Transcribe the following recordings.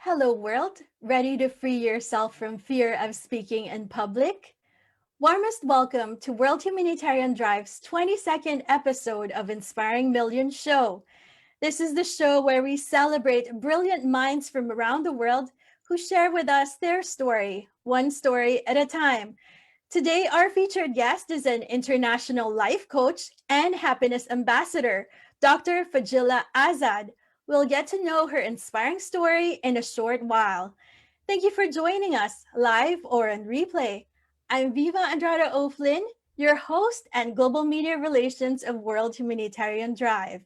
Hello, world. Ready to free yourself from fear of speaking in public? Warmest welcome to World Humanitarian Drive's 22nd episode of Inspiring Millions Show. This is the show where we celebrate brilliant minds from around the world who share with us their story, one story at a time. Today, our featured guest is an international life coach and happiness ambassador, Dr. Fajila Azad. We'll get to know her inspiring story in a short while. Thank you for joining us live or on replay. I'm Viva O'Flynn, your host and Global Media Relations of World Humanitarian Drive.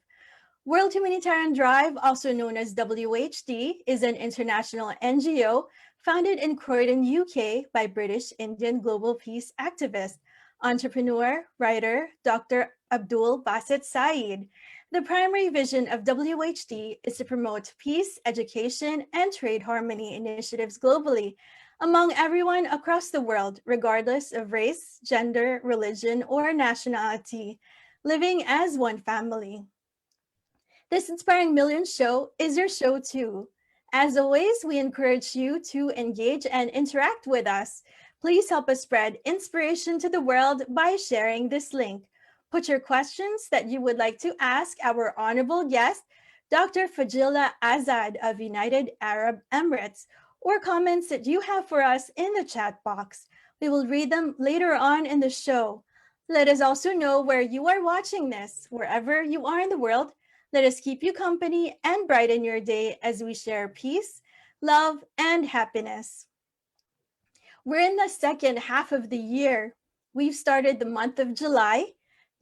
World Humanitarian Drive, also known as WHD, is an international NGO founded in Croydon, UK by British Indian global peace activist, entrepreneur, writer, Dr. Abdul Basit Sayeed. The primary vision of WHD is to promote peace, education, and trade harmony initiatives globally among everyone across the world, regardless of race, gender, religion, or nationality, living as one family. This Inspiring Millions show is your show too. As always, we encourage you to engage and interact with us. Please help us spread inspiration to the world by sharing this link. Put your questions that you would like to ask our honorable guest, Dr. Fajila Azad of United Arab Emirates, or comments that you have for us in the chat box. We will read them later on in the show. Let us also know where you are watching this, wherever you are in the world. Let us keep you company and brighten your day as we share peace, love, and happiness. We're in the second half of the year. We've started the month of July.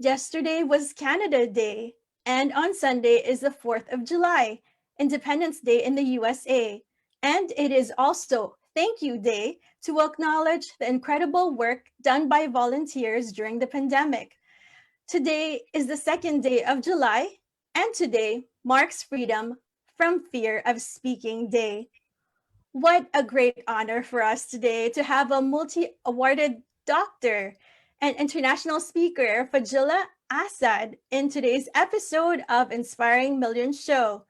Yesterday was Canada Day, and on Sunday is the 4th of July, Independence Day in the USA. And it is also Thank You Day to acknowledge the incredible work done by volunteers during the pandemic. Today is the second day of July, and today marks Freedom from Fear of Speaking Day. What a great honor for us today to have a multi-awarded doctor and international speaker, Fajila Azad, in today's episode of Inspiring Millions Show.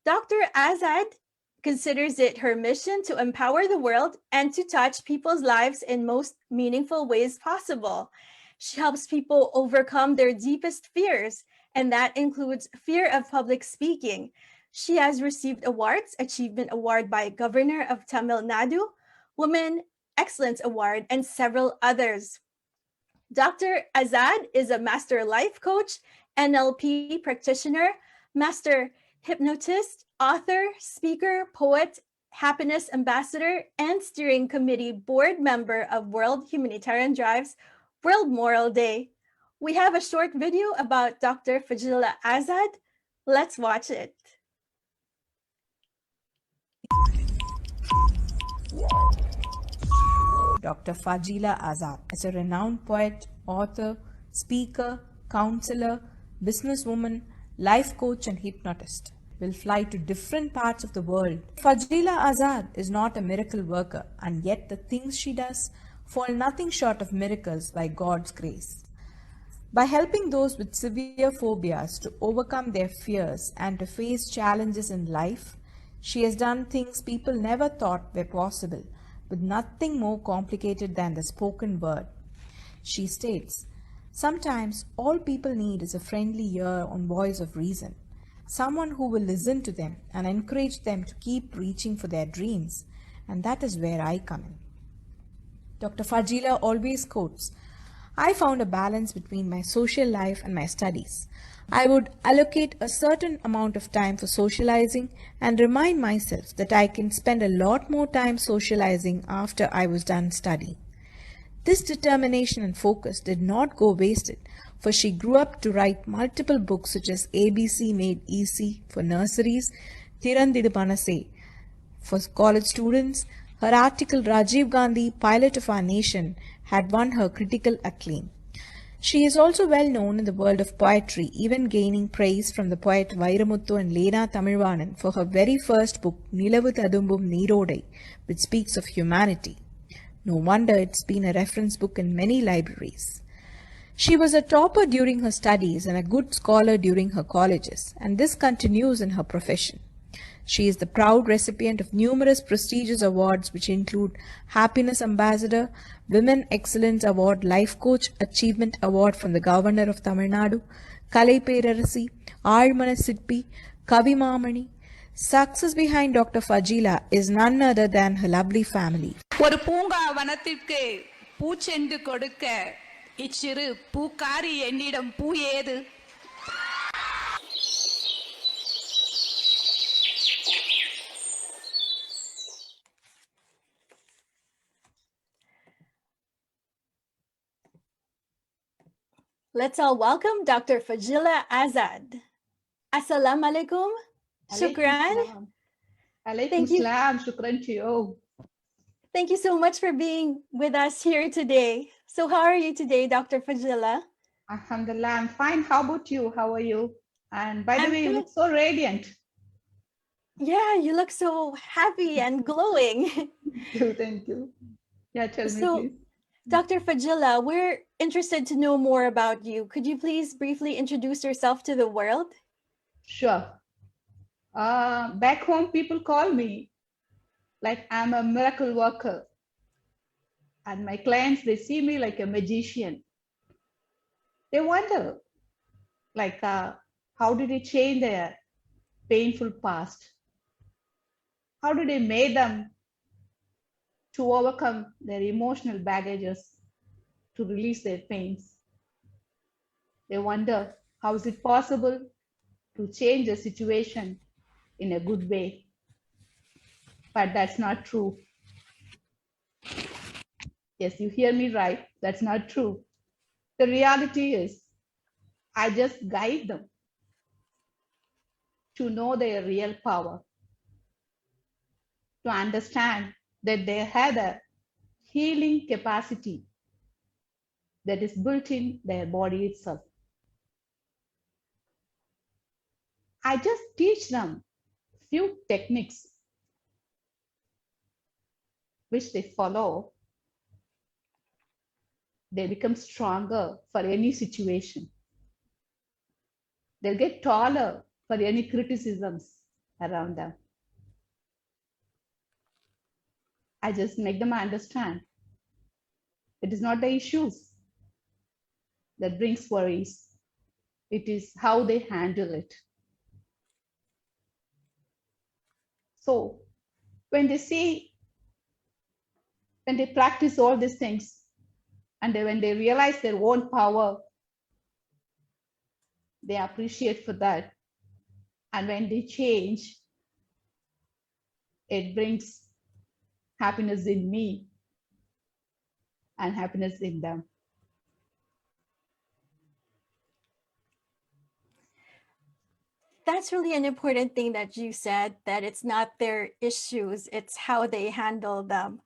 Dr. Azad considers it her mission to empower the world and to touch people's lives in most meaningful ways possible. She helps people overcome their deepest fears, and that includes fear of public speaking. She has received awards, Achievement Award by Governor of Tamil Nadu, Women Excellence Award, and several others. Dr. Azad is a master life coach, NLP practitioner, master hypnotist, author, speaker, poet, happiness ambassador, and steering committee board member of World Humanitarian Drive's World Moral Day. We have a short video about Dr. Fajila Azad. Let's watch it. Dr. Fajila Azad is a renowned poet, author, speaker, counselor, businesswoman, life coach, and hypnotist. Will fly to different parts of the world. Fajila Azad is not a miracle worker, and yet the things she does fall nothing short of miracles by God's grace. By helping those with severe phobias to overcome their fears and to face challenges in life, she has done things people never thought were possible, with nothing more complicated than the spoken word. She states, "Sometimes all people need is a friendly ear and voice of reason, someone who will listen to them and encourage them to keep reaching for their dreams, and that is where I come in." Dr. Fajila always quotes, "I found a balance between my social life and my studies. I would allocate a certain amount of time for socializing and remind myself that I can spend a lot more time socializing after I was done studying." This determination and focus did not go wasted, for she grew up to write multiple books such as ABC Made Easy for nurseries, Thirandidu Panase for college students. Her article Rajiv Gandhi, Pilot of Our Nation, had won her critical acclaim. She is also well known in the world of poetry, even gaining praise from the poet Vairamuthu and Lena Tamilvanan for her very first book, Nilavu Thadumbum Neerodai, which speaks of humanity. No wonder it's been a reference book in many libraries. She was a topper during her studies and a good scholar during her colleges, and this continues in her profession. She is the proud recipient of numerous prestigious awards, which include Happiness Ambassador, Women Excellence Award, Life Coach Achievement Award from the Governor of Tamil Nadu, Kalai Perarasi, Aalmana Sidpi, Kavi Mamani. Success behind Dr. Fajila is none other than her lovely family. ஒரு பூங்கா வனத்திற்கு பூச்செண்டு கொடுக்க இச்சிறு பூக்காரி என்னிடம் பூ ஏது? Let's all welcome Dr. Fajila Azad. Assalamu alaikum. Shukran. Alaikum salam. Shukran to you. Thank you so much for being with us here today. So how are you today, Dr. Fajila? Alhamdulillah, I'm fine. How about you? How are you? And by the way, good. you look so radiant. Yeah, you look so happy and glowing. Thank you. Yeah, tell me, So, please. Dr. Fajila, we're interested to know more about you. Could you please briefly introduce yourself to the world? Sure. Back home, people call me like I'm a miracle worker. And my clients, they see me like a magician. They wonder, like, how did it change their painful past? How did it make them to overcome their emotional baggages, to release their pains? They wonder, how is it possible to change a situation in a good way? But that's not true. Yes, you hear me right. That's not true. The reality is, I just guide them to know their real power, to understand that they have a healing capacity that is built in their body itself. I just teach them few techniques which they follow. They become stronger for any situation. They'll get taller for any criticisms around them. I just make them understand it is not the issues that brings worries. It is how they handle it. So when they practice all these things, and when they realize their own power, they appreciate for that. And when they change, it brings happiness in me and happiness in them. That's really an important thing that you said, that it's not their issues, it's how they handle them.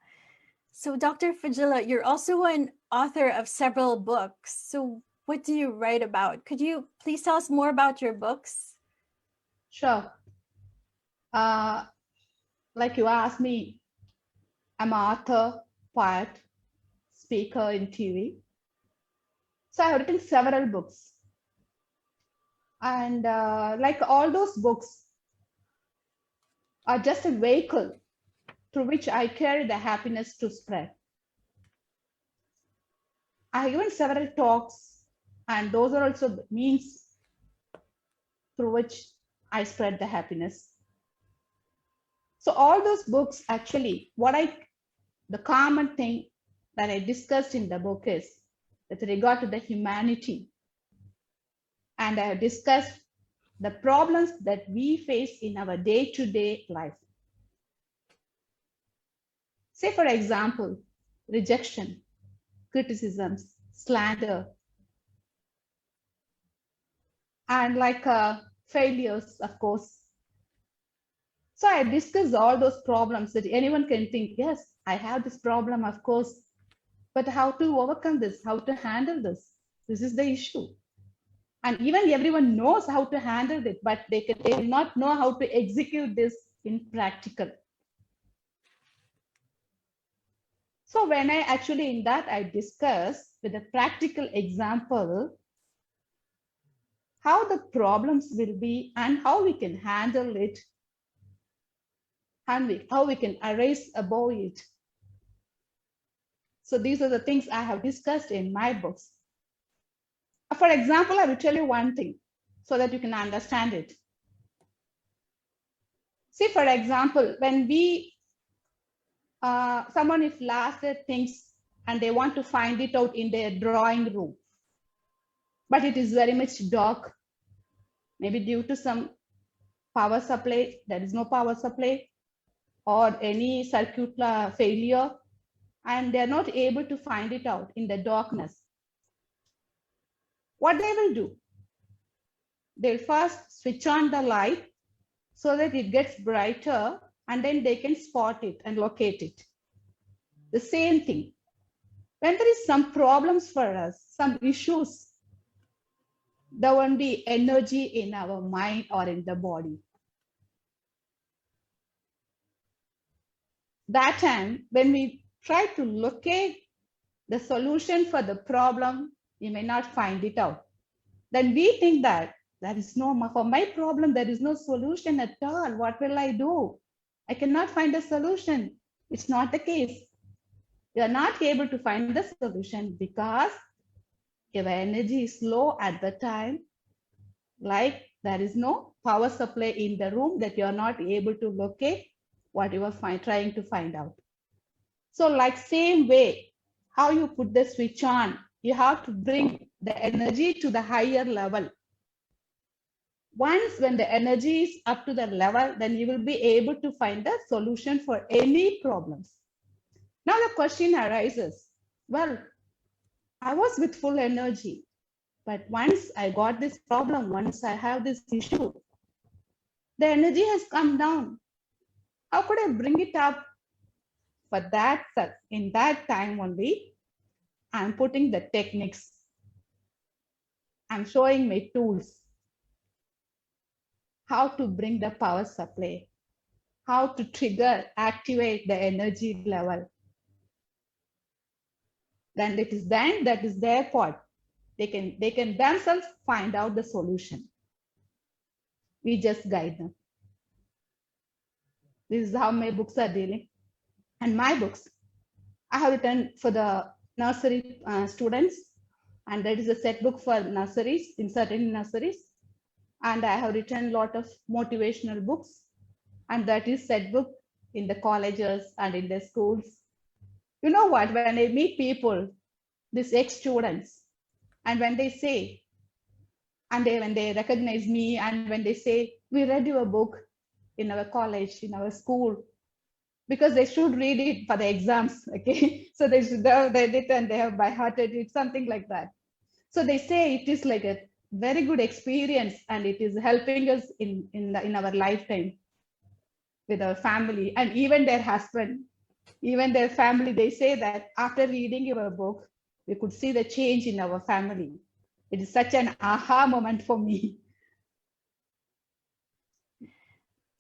So Dr. Fajila, you're also an author of several books. So what do you write about? Could you please tell us more about your books? Sure. Like you asked me, I'm an author, poet, speaker in TV. So I've written several books. And like all those books are just a vehicle through which I carry the happiness to spread. I have given several talks, and those are also means through which I spread the happiness. So all those books, actually, the common thing that I discussed in the book is with regard to the humanity. And I have discussed the problems that we face in our day-to-day life. Say, for example, rejection, criticisms, slander, and like failures, of course. So I discuss all those problems that anyone can think, yes, I have this problem, of course, but how to overcome this, how to handle this? This is the issue. And even everyone knows how to handle it, but they will not know how to execute this in practical. So when I discuss with a practical example, how the problems will be and how we can handle it and how we can arise above it. So these are the things I have discussed in my books. For example, I will tell you one thing so that you can understand it. See, for example, when someone is lost their things and they want to find it out in their drawing room, but it is very much dark, maybe due to some power supply, there is no power supply, or any circuit failure, and they are not able to find it out in the darkness. What they will do? They'll first switch on the light so that it gets brighter, and then they can spot it and locate it. The same thing. When there is some problems for us, some issues, there won't be energy in our mind or in the body. That time, when we try to locate the solution for the problem, we may not find it out. Then we think that there is no, for my problem, there is no solution at all. What will I do? I cannot find a solution. It's not the case. You are not able to find the solution because your energy is low at the time, like there is no power supply in the room, that you are not able to locate what you are trying to find out. So like same way, how you put the switch on, you have to bring the energy to the higher level. Once when the energy is up to the level, then you will be able to find the solution for any problems. Now the question arises, well, I was with full energy, but once I got this problem, once I have this issue, the energy has come down. How could I bring it up? For that, in that time only, I'm putting the techniques. I'm showing my tools. How to bring the power supply, how to trigger, activate the energy level. Then that is their part. They can themselves find out the solution. We just guide them. This is how my books are dealing. And my books, I have written for the nursery students, and that is a set book for nurseries, in certain nurseries. And I have written a lot of motivational books, and that is set book in the colleges and in the schools. You know what, when I meet people, these ex-students, and when they say, and when they recognize me, and when they say, we read your book in our college, in our school, because they should read it for the exams, okay? So they should have read it and they have by hearted it, something like that. So they say it is like a very good experience, and it is helping us in our lifetime with our family, and even their husband, even their family. They say that after reading your book, we could see the change in our family. It is such an aha moment for me.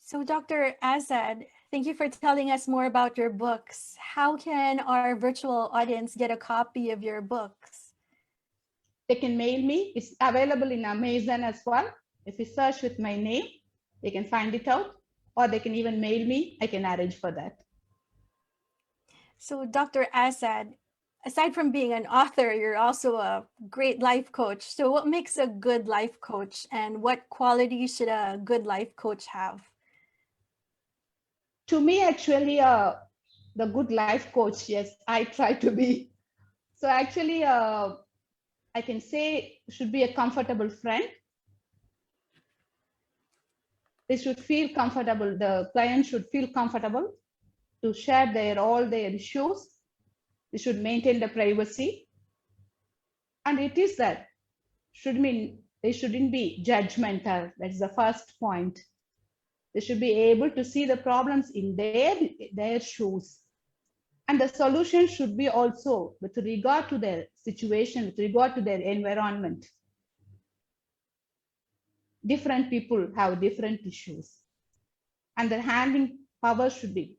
So Dr. Azad, thank you for telling us more about your books. How can our virtual audience get a copy of your books? They can mail me. It's available in Amazon as well. If you search with my name, they can find it out, or they can even mail me. I can arrange for that. So Dr. Azad, aside from being an author, you're also a great life coach. So what makes a good life coach, and what qualities should a good life coach have? To me, actually, the good life coach, yes, I try to be. So actually, I can say should be a comfortable friend. They should feel comfortable. The client should feel comfortable to share all their issues. They should maintain the privacy. And it is that they shouldn't be judgmental. That's the first point. They should be able to see the problems in their shoes. And the solution should be also with regard to their situation, with regard to their environment. Different people have different issues, and their handling power should be.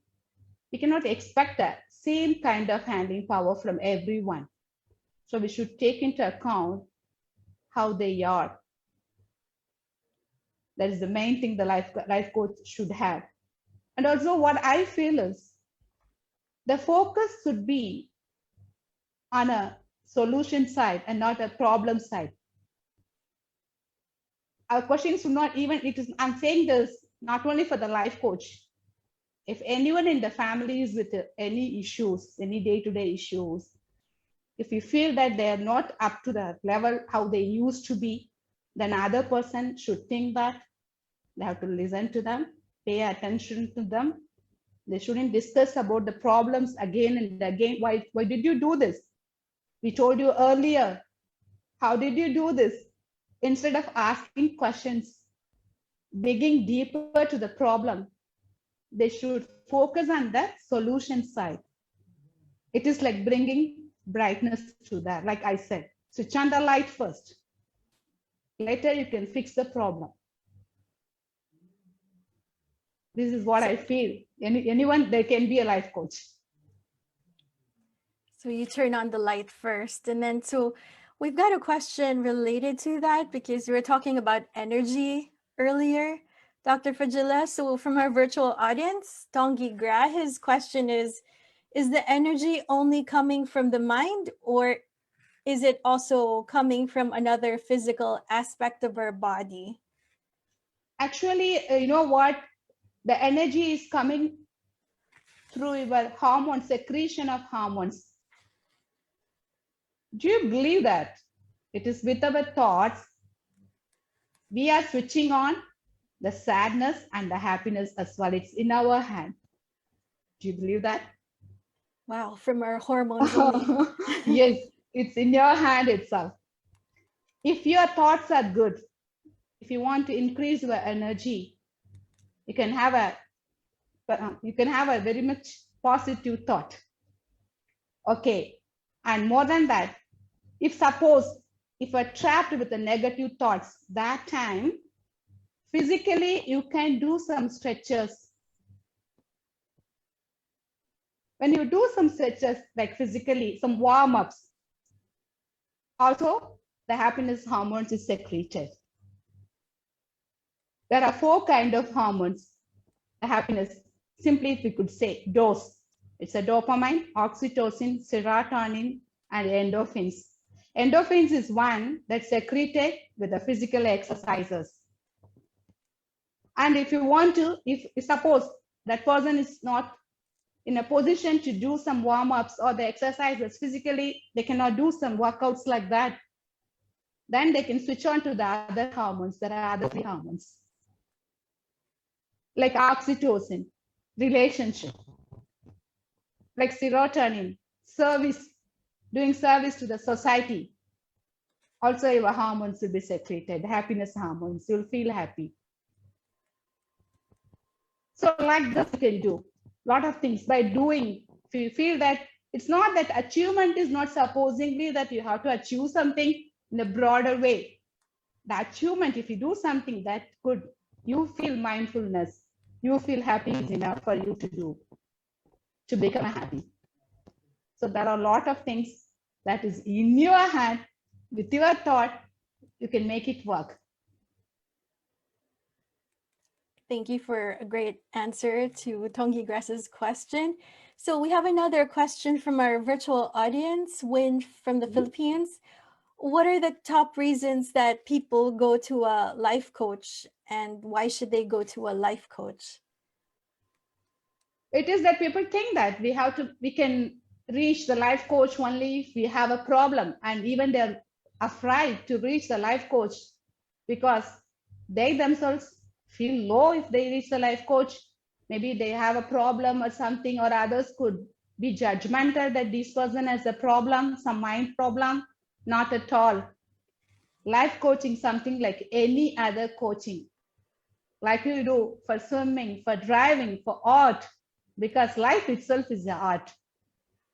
We cannot expect that same kind of handling power from everyone. So we should take into account how they are. That is the main thing the life coach should have. And also what I feel is the focus should be on a solution side and not a problem side. Our questions should not even, I'm saying this not only for the life coach. If anyone in the family is with any issues, any day-to-day issues, if you feel that they are not up to the level how they used to be, then other person should think that they have to listen to them, pay attention to them. They shouldn't discuss about the problems again and again. Why did you do this? We told you earlier. How did you do this? Instead of asking questions, digging deeper to the problem, they should focus on the solution side. It is like bringing brightness to that. Like I said, switch on the light first. Later you can fix the problem. This is what I feel. Anyone, they can be a life coach. So you turn on the light first. And then, so we've got a question related to that because we were talking about energy earlier, Dr. Fajila. So from our virtual audience, Tongi Gra, his question is the energy only coming from the mind, or is it also coming from another physical aspect of our body? Actually, you know what? The energy is coming through your hormones, secretion of hormones. Do you believe that? It is with our thoughts. We are switching on the sadness and the happiness as well. It's in our hand. Do you believe that? Wow, from our hormones only. Yes, it's in your hand itself. If your thoughts are good, if you want to increase your energy, you can have a very much positive thought. Okay, and more than that, if you're trapped with the negative thoughts, that time physically you can do some stretches. When you do some stretches, like physically, some warm-ups, also the happiness hormones is secreted. There are 4 kinds of hormones. The happiness, simply if we could say dose. It's a dopamine, oxytocin, serotonin, and endorphins. Endorphins is one that's secreted with the physical exercises. And if you want to, if suppose that person is not in a position to do some warm-ups or the exercises physically, they cannot do some workouts like that, then they can switch on to the other hormones. There are other 3 hormones. Like oxytocin, relationship. Like serotonin, service, doing service to the society. Also your hormones will be secreted, happiness hormones, you'll feel happy. So like this you can do a lot of things by doing. If you feel that it's not that achievement is not supposedly that you have to achieve something in a broader way. The achievement, if you do something that good, you feel mindfulness, you feel happy is enough for you to do, to become happy. So there are a lot of things that is in your hand. With your thought, you can make it work. Thank you for a great answer to Tongi Grass's question. So we have another question from our virtual audience, Win from the Philippines. What are the top reasons that people go to a life coach, and why should they go to a life coach? It is that people think that we can reach the life coach only if we have a problem, and even they're afraid to reach the life coach because they themselves feel low if they reach the life coach. Maybe they have a problem or something, or others could be judgmental that this person has a problem, some mind problem. Not at all. Life coaching is something like any other coaching, like you do for swimming, for driving, for art, because life itself is an art.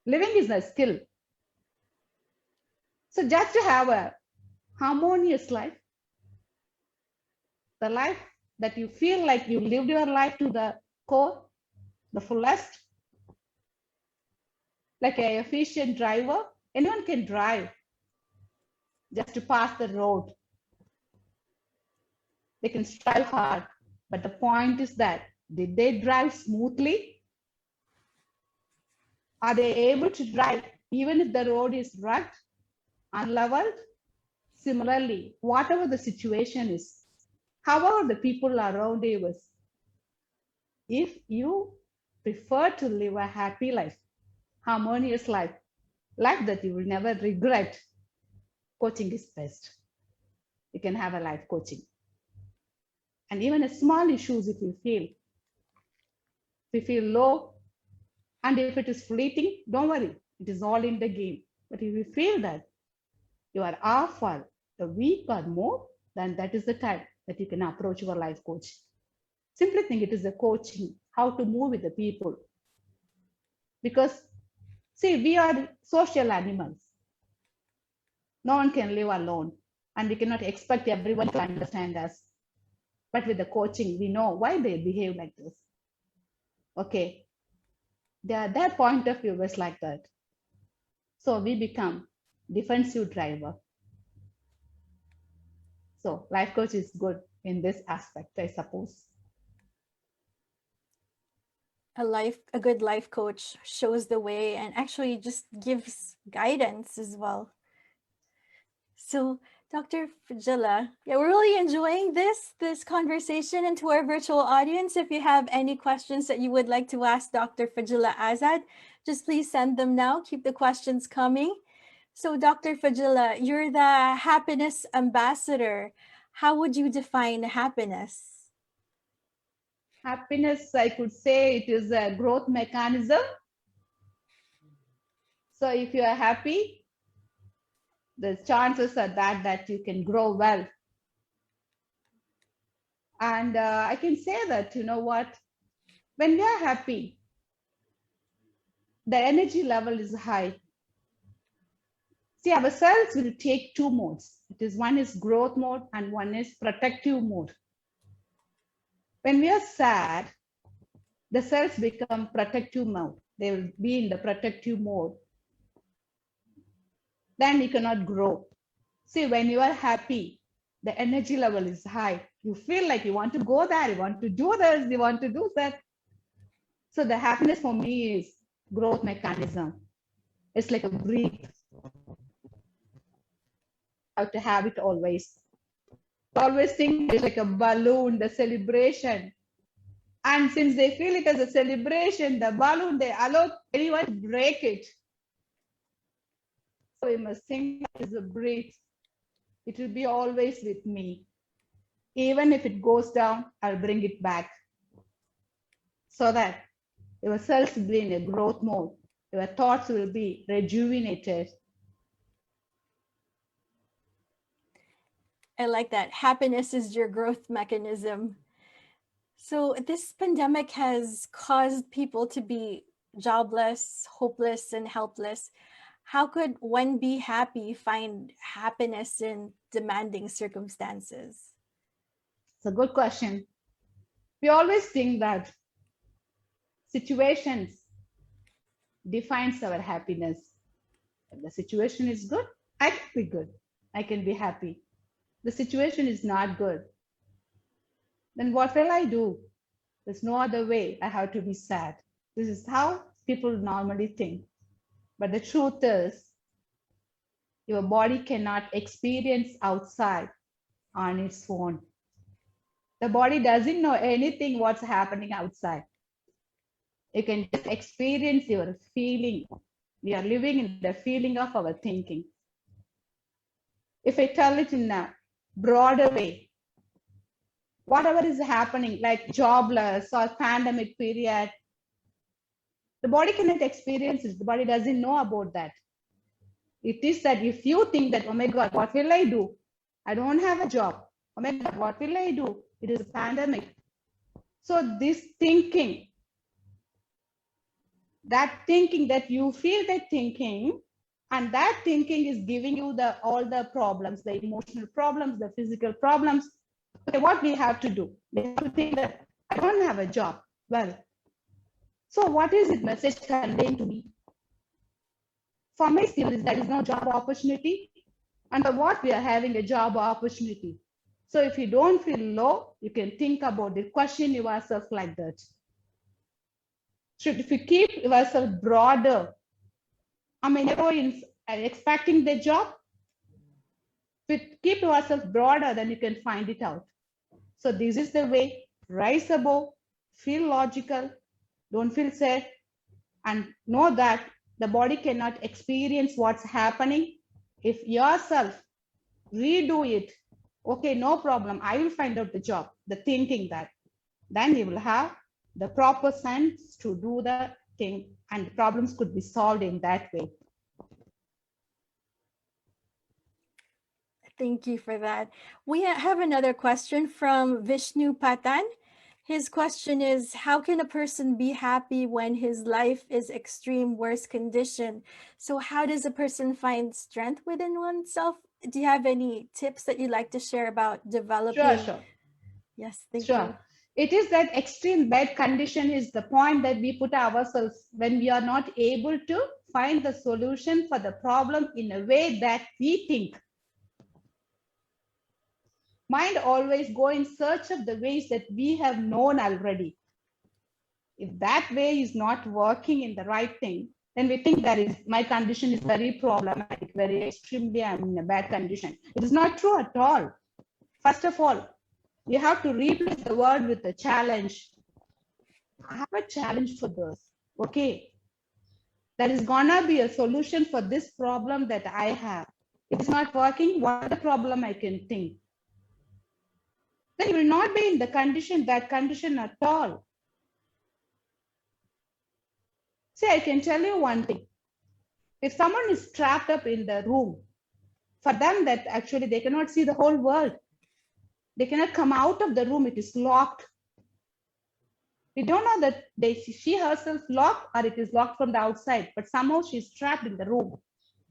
Living is a skill. So just to have a harmonious life, the life that you feel like you lived your life to the core, the fullest, like an efficient driver, anyone can drive just to pass the road. They can strive hard, but the point is that Did they drive smoothly? Are they able to drive even if the road is rugged, unleveled? Similarly, whatever the situation is, however the people around you is, if you prefer to live a happy life, harmonious life that you will never regret, coaching is best. You can have a life coaching. And even a small issues, if you feel low, and if it is fleeting, don't worry, it is all in the game. But if you feel that you are off for a week or more, then that is the time that you can approach your life coach. Simply think it is a coaching, how to move with the people. Because, see, we are social animals. No one can live alone, and we cannot expect everyone to understand us. But with the coaching, we know why they behave like this. Okay, their point of view was like that. So we become defensive driver. So life coach is good in this aspect, I suppose. A good life coach shows the way and actually just gives guidance as well. So Dr. Fajila, yeah, we're really enjoying this conversation. And to our virtual audience, if you have any questions that you would like to ask Dr. Fajila Azad, just please send them now. Keep the questions coming. So Dr. Fajila, you're the happiness ambassador. How would you define happiness? Happiness, I could say it is a growth mechanism. So if you are happy, the chances are that you can grow well. And I can say that, you know what, when we are happy, the energy level is high. See, our cells will take two modes. One is growth mode and one is protective mode. When we are sad, the cells become protective mode. They will be in the protective mode. Then you cannot grow. See, when you are happy, the energy level is high. You feel like you want to go there, you want to do this, you want to do that. So the happiness for me is growth mechanism. It's like a breathe. How to have it always. Always think it's like a balloon, the celebration. And since they feel it as a celebration, the balloon, they allow anyone to break it. So we must think as a breath. It will be always with me. Even if it goes down, I'll bring it back. So that your cells will be in a growth mode. Your thoughts will be rejuvenated. I like that. Happiness is your growth mechanism. So this pandemic has caused people to be jobless, hopeless, and helpless. How could one be happy, find happiness in demanding circumstances? It's a good question. We always think that situations defines our happiness. If the situation is good, I can be good. I can be happy. The situation is not good. Then what will I do? There's no other way. I have to be sad. This is how people normally think. But the truth is, your body cannot experience outside on its own. The body doesn't know anything what's happening outside. You can just experience your feeling. We are living in the feeling of our thinking. If I tell it in a broader way, whatever is happening, like jobless or pandemic period, the body cannot experience it. The body doesn't know about that. It is that if you think that, oh my God, what will I do? I don't have a job. Oh my God, what will I do? It is a pandemic. So this thinking, that you feel that thinking, and that thinking is giving you all the problems, the emotional problems, the physical problems. Okay, what we have to do? We have to think that I don't have a job. Well, so what is it message conveying to me? For me, still, there is no job opportunity. And for what we are having a job opportunity? So if you don't feel low, you can think about it, question yourself like that. So if you keep yourself broader, I mean, everyone expecting the job, if you keep yourself broader, then you can find it out. So this is the way, rise above, feel logical, don't feel sad, and know that the body cannot experience what's happening. If yourself redo it, okay, no problem, I will find out the job, the thinking that, then you will have the proper sense to do the thing, and problems could be solved in that way. Thank you for that. We have another question from Vishnu Patan. His question is, how can a person be happy when his life is extreme worst condition? So how does a person find strength within oneself? Do you have any tips that you'd like to share about developing? Sure. Yes, thank Sure. you. It is that extreme bad condition is the point that we put ourselves when we are not able to find the solution for the problem in a way that we think. Mind always go in search of the ways that we have known already. If that way is not working in the right thing, then we think that is my condition is very problematic, very extremely I'm in a bad condition. It is not true at all. First of all, you have to replace the word with a challenge. I have a challenge for this. Okay. There is gonna be a solution for this problem that I have. If it's not working, what the problem I can think? Then you will not be in the condition, that condition at all. See, I can tell you one thing. If someone is trapped up in the room, for them that actually they cannot see the whole world. They cannot come out of the room, it is locked. We don't know that she herself locked or it is locked from the outside, but somehow she's trapped in the room.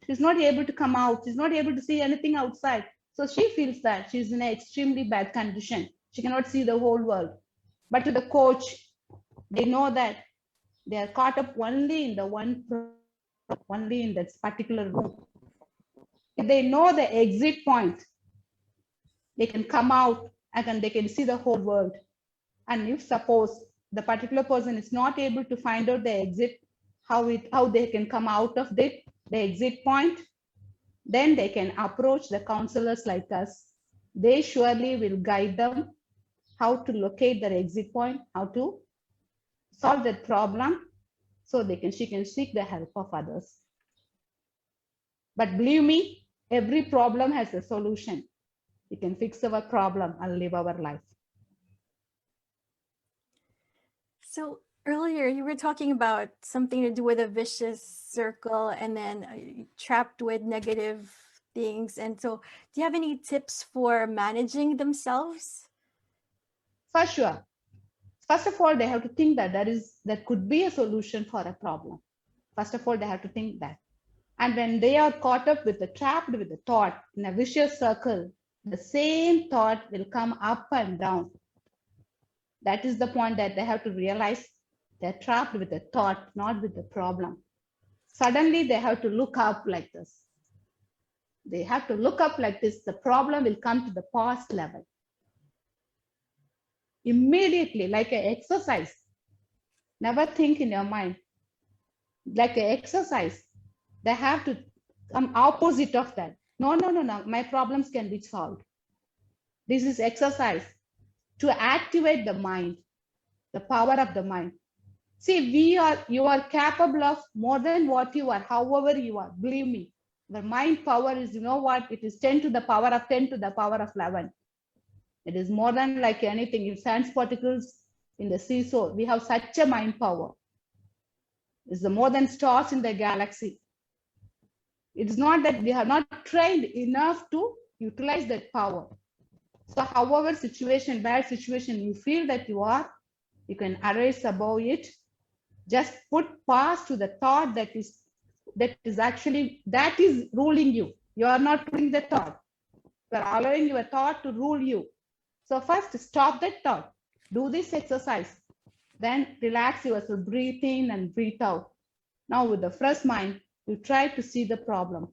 She's not able to come out. She's not able to see anything outside. So she feels that she's in an extremely bad condition. She cannot see the whole world. But to the coach, they know that they are caught up only in the only in that particular room. If they know the exit point, they can come out and they can see the whole world. And if suppose the particular person is not able to find out the exit, how they can come out of the exit point, then they can approach the counselors like us. They surely will guide them how to locate their exit point, how to solve that problem, so she can seek the help of others. But believe me, every problem has a solution. We can fix our problem and live our life. So earlier you were talking about something to do with a vicious circle and then trapped with negative things. And so do you have any tips for managing themselves? For sure. First of all, they have to think that there could be a solution for a problem. First of all, they have to think that. And when they are caught up with trapped with the thought in a vicious circle, the same thought will come up and down. That is the point that they have to realize they're trapped with the thought, not with the problem. Suddenly they have to look up like this. They have to look up like this. The problem will come to the past level. Immediately, like an exercise. Never think in your mind. Like an exercise. They have to come opposite of that. No. My problems can be solved. This is exercise to activate the mind, the power of the mind. See, you are capable of more than what you are, however you are. Believe me, the mind power is, you know what? It is 10 to the power of 10 to the power of 11. It is more than like anything. In science particles in the seesaw, we have such a mind power. It's the more than stars in the galaxy. It's not that we have not trained enough to utilize that power. So however situation, bad situation you feel that you are, you can arise above it. Just put past to the thought that is ruling you. You are not ruling the thought. You are allowing your thought to rule you. So first stop that thought. Do this exercise. Then relax yourself, breathe in and breathe out. Now with the fresh mind, you try to see the problem.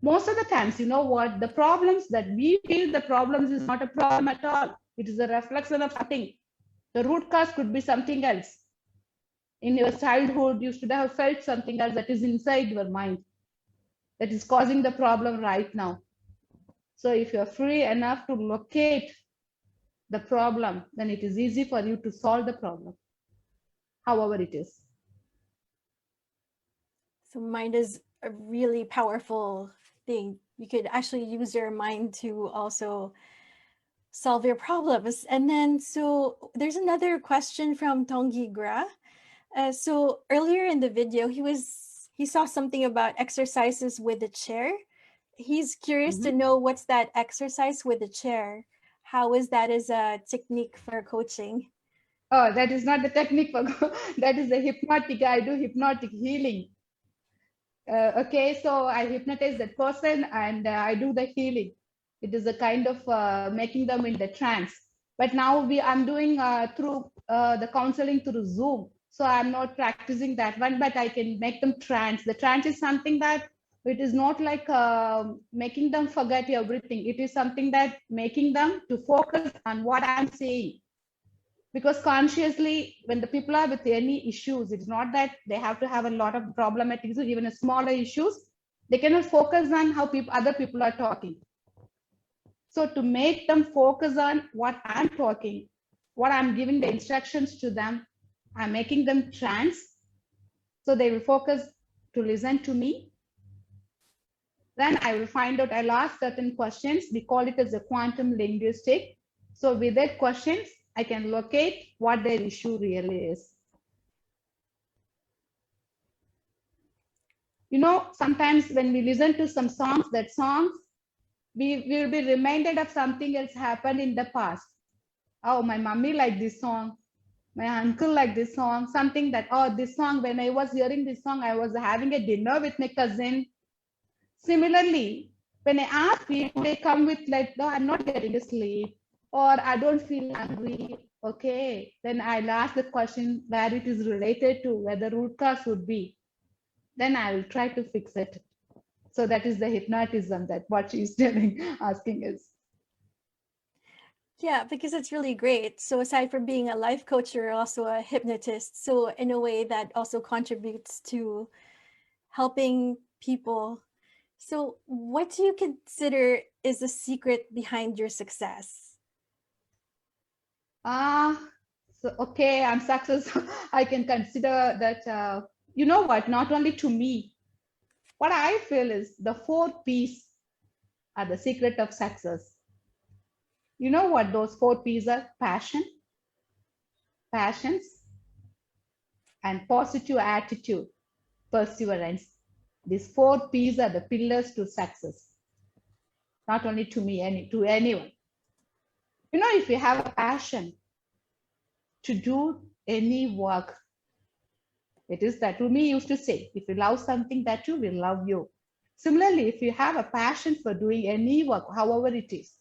Most of the times, you know what, the problems that we feel the problems is not a problem at all. It is a reflection of something. The root cause could be something else. In your childhood, you should have felt something else that is inside your mind that is causing the problem right now. So if you're free enough to locate the problem, then it is easy for you to solve the problem, however it is. So mind is a really powerful thing. You could actually use your mind to also solve your problems. And then, so there's another question from Tongi Gra. So earlier in the video, he saw something about exercises with the chair. He's curious to know what's that exercise with the chair. How is that as a technique for coaching? Oh, that is not the technique for that is the hypnotic. I do hypnotic healing. Okay, so I hypnotize that person and I do the healing. It is a kind of making them in the trance. But now I'm doing through the counseling through Zoom. So I'm not practicing that one, but I can make them trance. The trance is something that it is not like making them forget everything. It is something that making them to focus on what I'm saying. Because consciously, when the people are with any issues, it's not that they have to have a lot of problematic issues, even a smaller issues, they cannot focus on how other people are talking. So to make them focus on what I'm talking, what I'm giving the instructions to them, I'm making them trance. So they will focus to listen to me. Then I will find out, I'll ask certain questions. We call it as a quantum linguistic. So with that questions, I can locate what their issue really is. You know, sometimes when we listen to some songs, we will be reminded of something else happened in the past. Oh, my mommy liked this song. My uncle liked this song. Something that, oh, this song, when I was hearing this song, I was having a dinner with my cousin. Similarly, when I ask people, they come with like, no, I'm not getting a sleep, or I don't feel hungry. Okay, then I'll ask the question where it is related to, where the root cause would be. Then I will try to fix it. So that is the hypnotism that what she's telling, asking is. Yeah, because it's really great. So aside from being a life coach, you're also a hypnotist. So in a way that also contributes to helping people. So what do you consider is the secret behind your success? So okay, I'm successful. I can consider that, you know what, not only to me, what I feel is the 4 P's are the secret of success. You know what those 4 P's are? Passion, passions, and positive attitude, perseverance. These 4 P's are the pillars to success. Not only to me, to anyone. You know, if you have a passion to do any work, it is that Rumi used to say, if you love something, that too will love you. Similarly, if you have a passion for doing any work, however it is,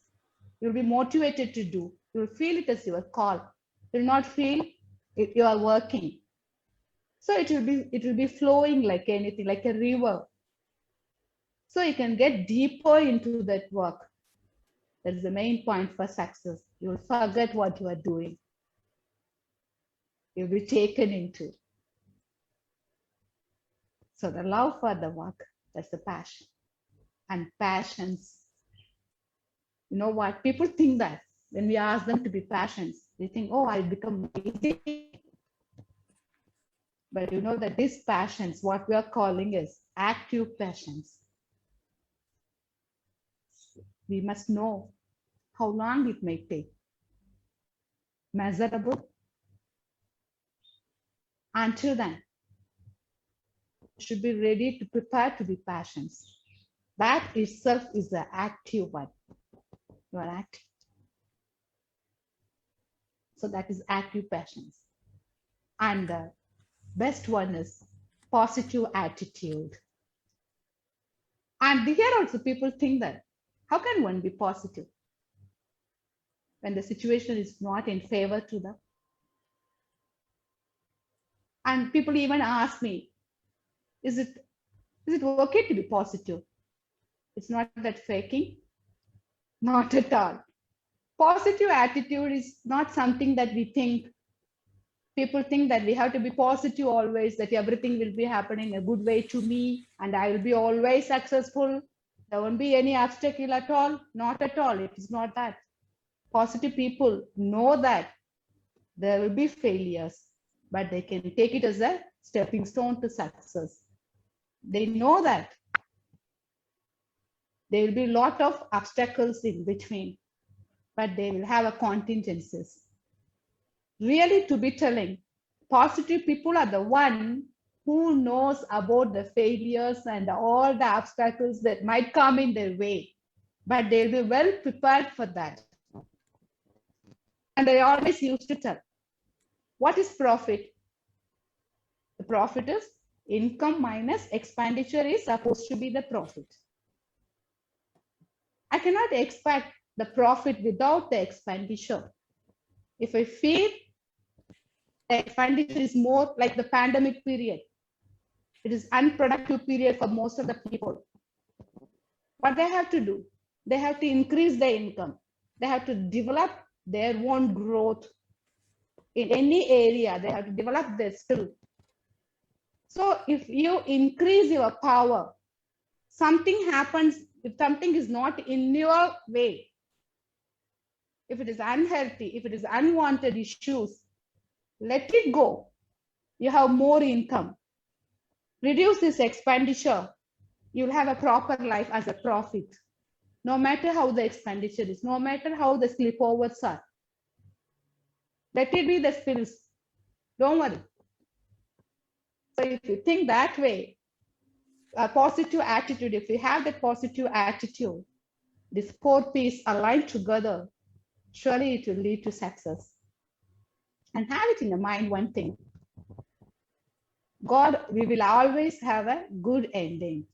you'll be motivated to do. You'll feel it as your call. You'll not feel you are working. So it will be flowing like anything, like a river. So you can get deeper into that work. That is the main point for success. You'll forget what you are doing. You'll be taken into. So the love for the work, that's the passion. And passions. You know what? People think that when we ask them to be passions, they think, oh, I'll become lazy. But you know that these passions, what we are calling is active passions. We must know how long it may take. Measurable. Until then, should be ready to prepare to be passions. That itself is the active one. You are active. So that is active passions. And the best one is positive attitude. And here also people think that, how can one be positive when the situation is not in favor to them? And people even ask me, is it okay to be positive? It's not that faking, not at all. Positive attitude is not something that we think. People think that we have to be positive always, that everything will be happening a good way to me and I will be always successful. There won't be any obstacle at all. Not at all. It is not that. Positive people know that there will be failures, but they can take it as a stepping stone to success. They know that there will be a lot of obstacles in between, but they will have a contingencies. Really, to be telling, positive people are the one who knows about the failures and all the obstacles that might come in their way, but they'll be well prepared for that. And I always used to tell, what is profit? The profit is income minus expenditure is supposed to be the profit. I cannot expect the profit without the expenditure. If I feel the expenditure is more like the pandemic period, it is unproductive period for most of the people. What they have to do, they have to increase their income. They have to develop their own growth in any area. They have to develop their skill. So if you increase your power, something happens. If something is not in your way, if it is unhealthy, if it is unwanted issues, let it go. You have more income. Reduce this expenditure. You'll have a proper life as a profit. No matter how the expenditure is, no matter how the slipovers are. Let it be the spills. Don't worry. So if you think that way, a positive attitude, if you have that positive attitude, these 4 P's aligned together, surely it will lead to success. And have it in the mind one thing. God, we will always have a good ending.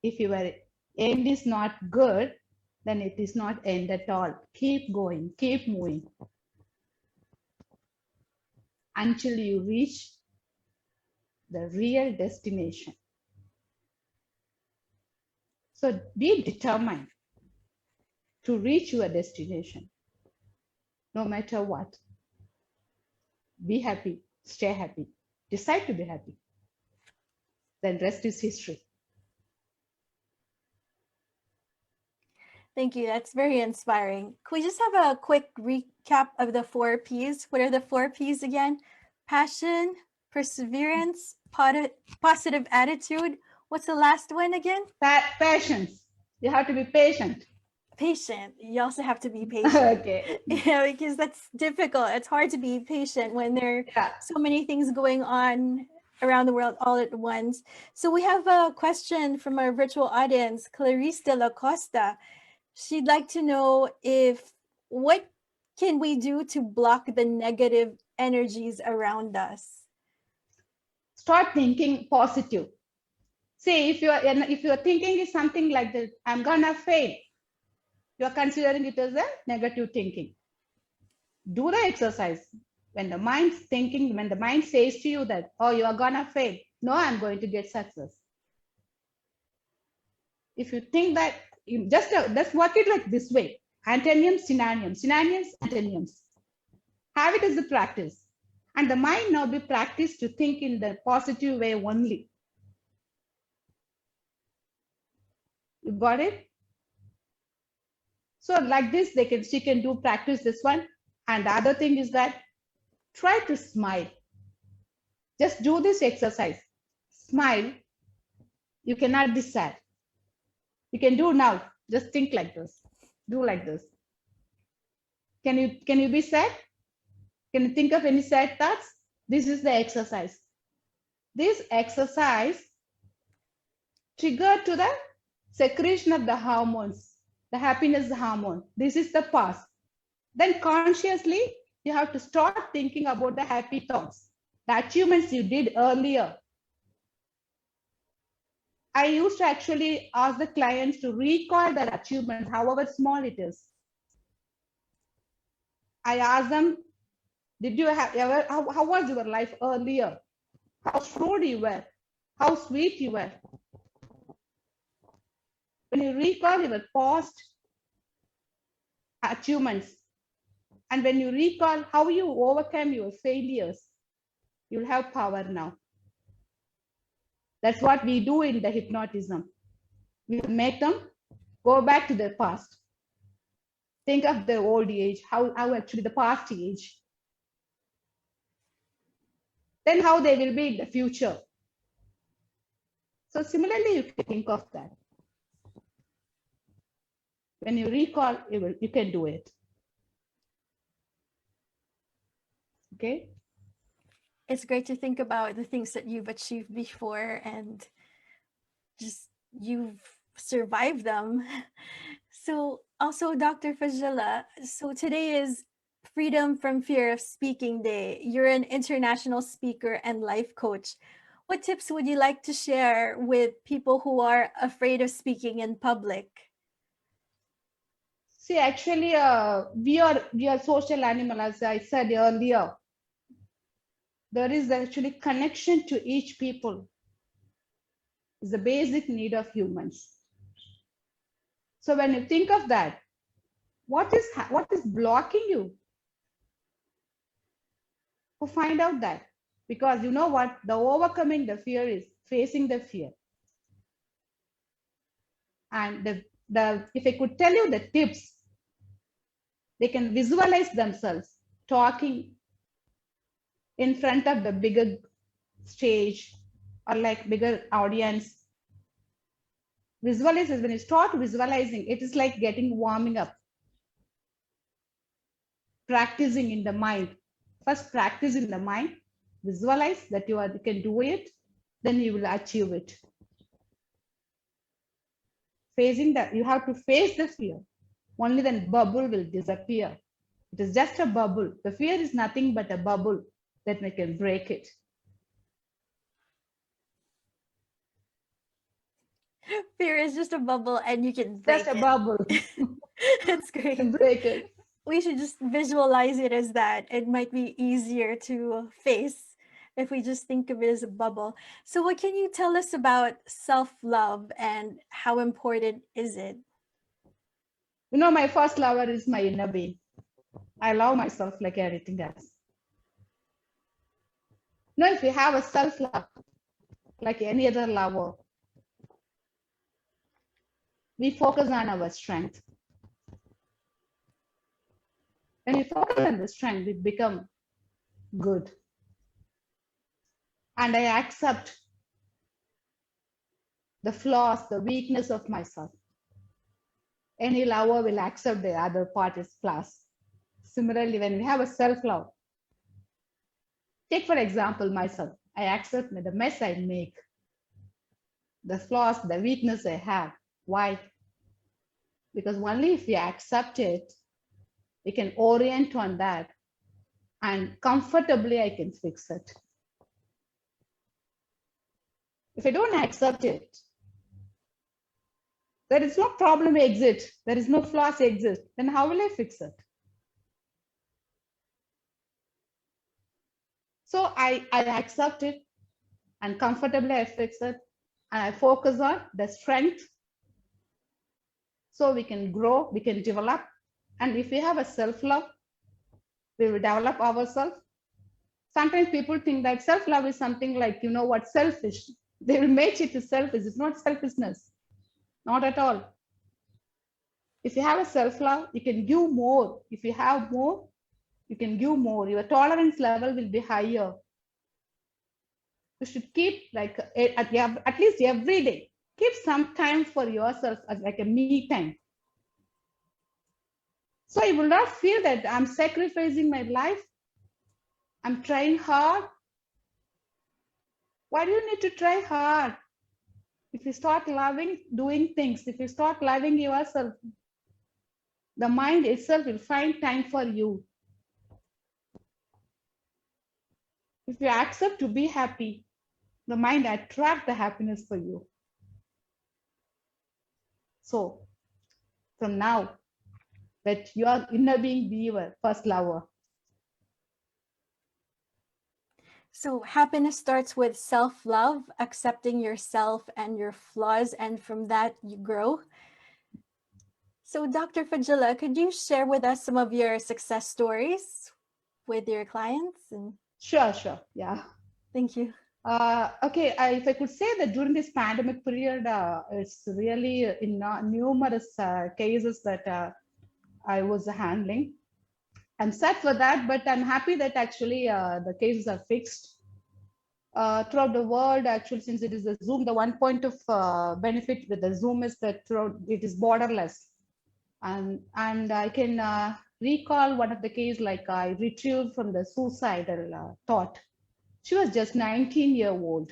If your end is not good, then it is not end at all. Keep going, keep moving until you reach the real destination. So be determined to reach your destination, no matter what. Be happy, stay happy, decide to be happy. Then rest is history. Thank you. That's very inspiring. Can we just have a quick recap of the 4 P's? What are the 4 P's again? Passion, perseverance, positive attitude. What's the last one again? Patience. You have to be patient. Patient. You also have to be patient. Okay. Yeah, because that's difficult. It's hard to be patient when there are so many things going on around the world all at once. So we have a question from our virtual audience, Clarice de la Costa. She'd like to know what can we do to block the negative energies around us? Start thinking positive. See, if your thinking is something like this, I'm gonna fail, you're considering it as a negative thinking. Do the exercise. When the mind says to you that, oh, you are gonna fail, no, I'm going to get success. If you think that, just work it like this way. Antonyms, synonyms, antonyms. Have it as a practice. And the mind now be practiced to think in the positive way only. You got it? So like this, she can practice this one. And the other thing is that try to smile. Just do this exercise. Smile. You cannot be sad. You can do now. Just think like this. Do like this. Can you be sad? Can you think of any sad thoughts? This is the exercise. This exercise triggered to the secretion of the hormones, the happiness hormone. This is the past. Then consciously, you have to start thinking about the happy thoughts, the achievements you did earlier. I used to actually ask the clients to recall their achievements, however small it is. I asked them, did you have ever, how was your life earlier? How shrewd you were? How sweet you were? When you recall your past achievements, and when you recall how you overcome your failures, you'll have power now. That's what we do in the hypnotism. We make them go back to their past. Think of their old age, how actually the past age. Then how they will be in the future. So similarly, you can think of that. When you recall, you can do it. Okay? It's great to think about the things that you've achieved before and just you've survived them. So also, Dr. Fajila, so today is Freedom from Fear of Speaking Day. You're an international speaker and life coach. What tips would you like to share with people who are afraid of speaking in public? See, actually, we are social animal, as I said earlier. There is actually connection to each people. It's the basic need of humans. So when you think of that, what is blocking you? To find out that, because you know what, the overcoming the fear is facing the fear. And if I could tell you the tips, they can visualize themselves talking in front of the bigger stage or like bigger audience. Visualize is when you start visualizing, it is like getting warming up, practicing in the mind. First practice in the mind, visualize that you can do it, then you will achieve it. Facing that, you have to face the fear. Only then bubble will disappear. It is just a bubble. The fear is nothing but a bubble that we can break it. Fear is just a bubble and you can break it. Just a bubble. That's great. Break it. We should just visualize it as that. It might be easier to face if we just think of it as a bubble. So what can you tell us about self-love and how important is it? You know, my first lover is my inner being. I love myself like everything else. You know, if you have a self-love, like any other lover, we focus on our strength. When we focus on the strength, we become good. And I accept the flaws, the weakness of myself. Any lover will accept the other party's flaws. Similarly, when we have a self-love, take for example myself, I accept the mess I make, the flaws, the weakness I have. Why? Because only if we accept it, we can orient on that and comfortably I can fix it. If I don't accept it, there is no problem exist, there is no flaws exist, then how will I fix it? So I accept it and comfortably I fix it and I focus on the strength so we can grow, we can develop. And if we have a self-love, we will develop ourselves. Sometimes people think that self-love is something like, you know what, selfish. They will make it to selfish. It's not selfishness, not at all. If you have a self-love, you can give more. If you have more, you can give more. Your tolerance level will be higher. You should keep like at least every day, keep some time for yourself as like a me time. So you will not feel that I'm sacrificing my life. I'm trying hard. Why do you need to try hard? If you start loving doing things, if you start loving yourself, the mind itself will find time for you. If you accept to be happy, the mind attracts the happiness for you. So from now, let your inner being be your first lover. So happiness starts with self-love, accepting yourself and your flaws, and from that you grow. So Dr. Fajila, could you share with us some of your success stories with your clients? And Sure. Yeah. thank you. Okay, if I could say that during this pandemic period, it's really in numerous cases that I was handling. I'm sad for that, but I'm happy that actually the cases are fixed throughout the world. Actually, since it is a Zoom, the one point of benefit with the Zoom is that throughout it is borderless, and I can recall one of the case like I retrieved from the suicidal thought. She was just 19-year-old,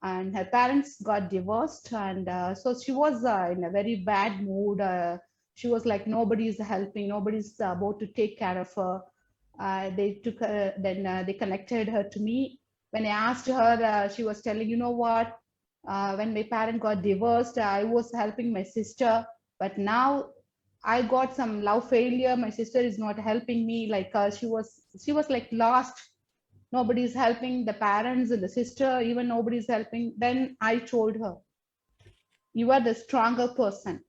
and her parents got divorced, and so she was in a very bad mood. She was like nobody's helping, nobody's about to take care of her. They took her, then they connected her to me. When I asked her, she was telling, you know what, when my parent got divorced, I was helping my sister, but now I got some love failure, my sister is not helping me. Like she was like lost, nobody's helping, the parents and the sister, even nobody's helping. Then I told her, you are the stronger person,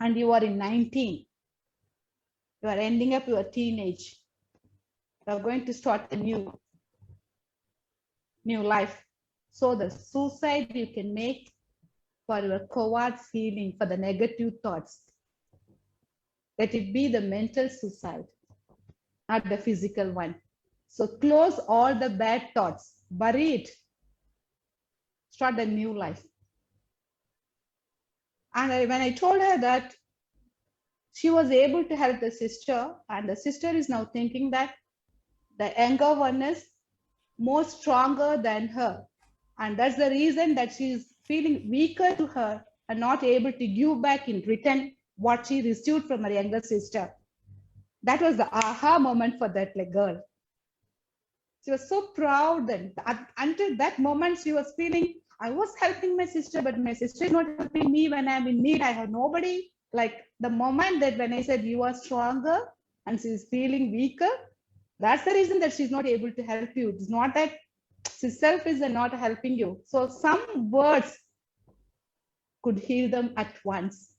and you are in 19, you are ending up your teenage, you are going to start a new life. So the suicide you can make for your cowards healing, for the negative thoughts, let it be the mental suicide, not the physical one. So close all the bad thoughts, bury it, start a new life. And when I told her that, she was able to help the sister, and the sister is now thinking that the younger one is more stronger than her, and that's the reason that she is feeling weaker to her and not able to give back in return what she received from her younger sister. That was the aha moment for that girl. She was so proud that until that moment she was feeling, I was helping my sister, but my sister is not helping me when I'm in need. I have nobody. Like the moment that when I said you are stronger and she's feeling weaker, that's the reason that she's not able to help you. It's not that herself is not helping you. So some words could heal them at once.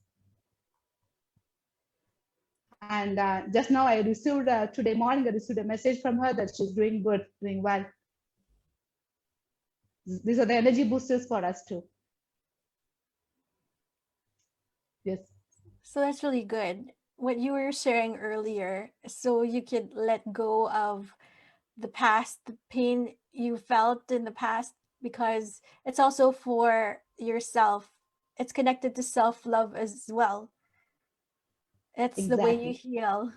And just now I received, today morning, I received a message from her that she's doing good, doing well. These are the energy boosters for us too. Yes. So that's really good. What you were sharing earlier, so you could let go of the past, the pain you felt in the past, because it's also for yourself. It's connected to self-love as well. It's the way you Exactly. heal.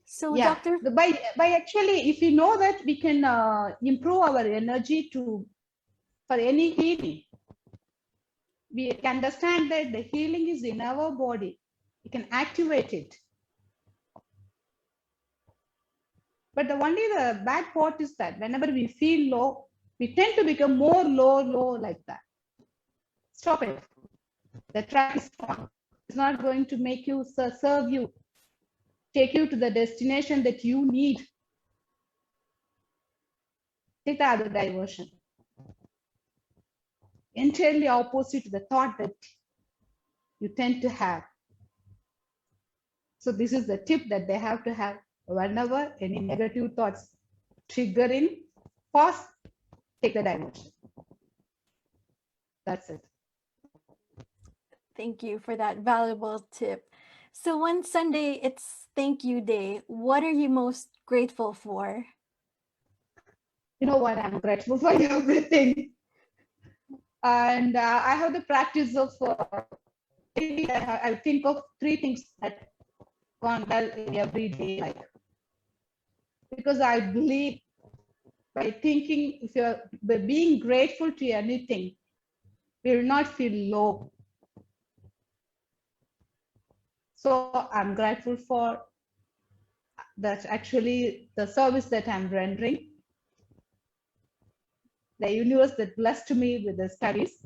So Yeah. Dr. By actually, if you know that we can improve our energy for any healing, we can understand that the healing is in our body. We can activate it. But the bad part is that whenever we feel low, we tend to become more low like that. Stop it. The track is strong. It's not going to make you serve you, take you to the destination that you need. Take the other diversion. Entirely opposite to the thought that you tend to have. So this is the tip that they have to have whenever any negative thoughts trigger in, pause, take the diversion. That's it. Thank you for that valuable tip. So one Sunday, it's thank you day. What are you most grateful for? You know what? I'm grateful for everything. And I have the practice of, I think of 3 things that gone well in every day life. Because I believe by thinking, if you're by being grateful to anything, we will not feel low. So I'm grateful for that's actually the service that I'm rendering. The universe that blessed me with the studies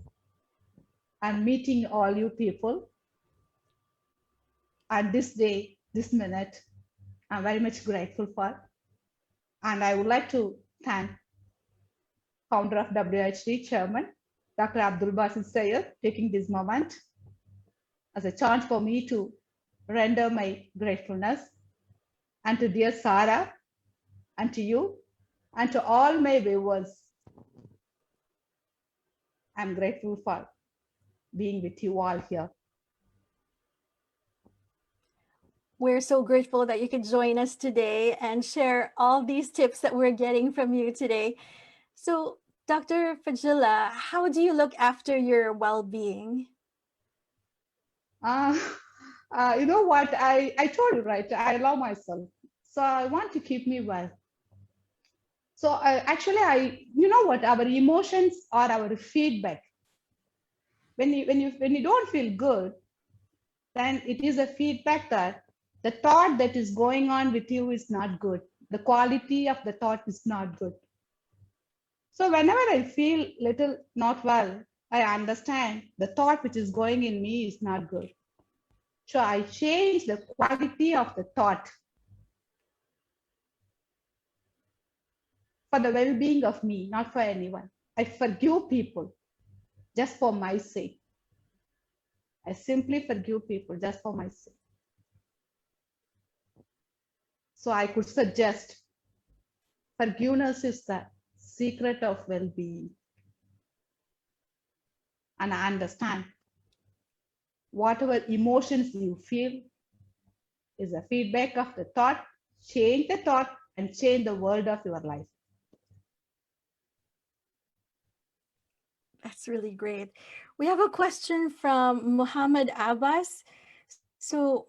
and meeting all you people. And this day, this minute, I'm very much grateful for. And I would like to thank founder of WHD Chairman, Dr. Abdul Basit Sayeed, taking this moment as a chance for me to render my gratefulness, and to dear Sarah, and to you, and to all my viewers. I'm grateful for being with you all here. We're so grateful that you could join us today and share all these tips that we're getting from you today. So, Dr. Fajila, how do you look after your well-being? You know what? I told you, right? I love myself. So I want to keep me well. So actually, you know what? Our emotions are our feedback. When you don't feel good, then it is a feedback that the thought that is going on with you is not good. The quality of the thought is not good. So whenever I feel little not well, I understand the thought which is going in me is not good. So I change the quality of the thought for the well-being of me, not for anyone. I forgive people just for my sake. I simply forgive people just for my sake. So I could suggest forgiveness is the secret of well-being. And I understand whatever emotions you feel is a feedback of the thought. Change the thought and change the world of your life. That's really great. We have a question from Muhammad Abbas. So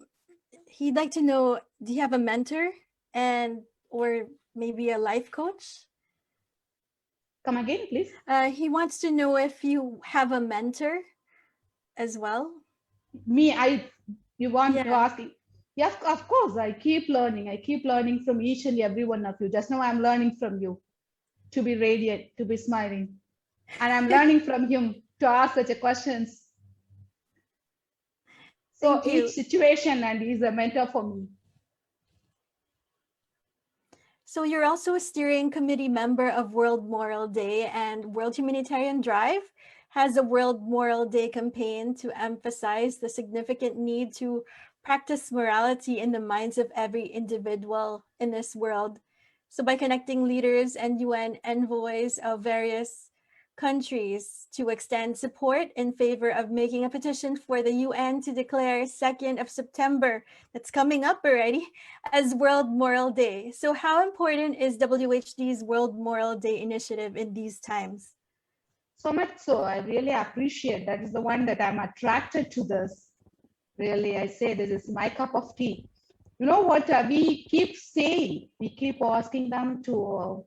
he'd like to know, do you have a mentor and or maybe a life coach? Come again, please. He wants to know if you have a mentor as well. Me, you want to Yeah. ask? Yes, of course. I keep learning. I keep learning from each and every one of you. Just now I'm learning from you to be radiant, to be smiling. And I'm learning from him to ask such a questions. So Thank you. each situation, and he's a mentor for me. So you're also a steering committee member of World Moral Day, and World Humanitarian Drive has a World Moral Day campaign to emphasize the significant need to practice morality in the minds of every individual in this world. So by connecting leaders and UN envoys of various countries to extend support in favor of making a petition for the UN to declare 2nd of September, that's coming up already, as World Moral Day. So how important is WHD's World Moral Day initiative in these times? So much so, I really appreciate that is the one that I'm attracted to this. Really, I say this is my cup of tea. You know what we keep saying? We keep asking them to